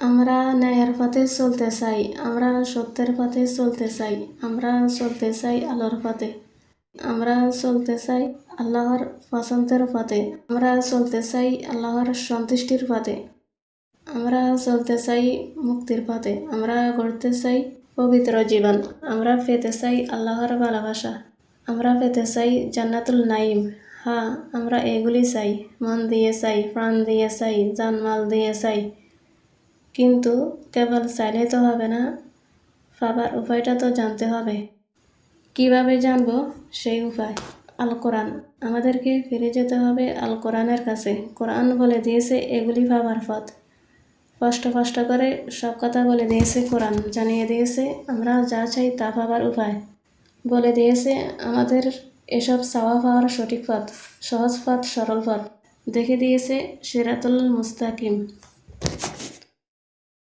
আমরা ন্যায়ের পথে চলতে চাই, আমরা সত্যের পথে চলতে চাই, আমরা চলতে চাই আলোর পথে, আমরা চলতে চাই আল্লাহর পছন্দের পথে, আমরা চলতে চাই আল্লাহর সন্তুষ্টির পথে, আমরা চলতে চাই মুক্তির পথে, আমরা গড়তে চাই পবিত্র জীবন, আমরা পেতে চাই আল্লাহর ভালোবাসা, আমরা পেতে চাই জান্নাতুল নাইম। হ্যাঁ, আমরা এগুলি চাই, মন দিয়ে চাই, প্রাণ দিয়ে চাই, জানমাল দিয়ে চাই। কিন্তু কেবল চাইলে তো হবে না, পাবার উপায়টা তো জানতে হবে। কিভাবে জানবো সেই উপায়? আল কোরআন। আমাদেরকে ফিরে যেতে হবে আল কোরআনের কাছে। কোরআন বলে দিয়েছে এগুলি পাবার পথ। স্পষ্ট করে সব কথা বলে দিয়েছে কোরআন, জানিয়ে দিয়েছে আমরা যা চাই তা পাবার উপায়। বলে দিয়েছে আমাদের এসব চাওয়া পাওয়ার সঠিক পথ, সহজ পথ, সরল পথ। দেখে দিয়েছে সিরাতুল মুস্তাকিম।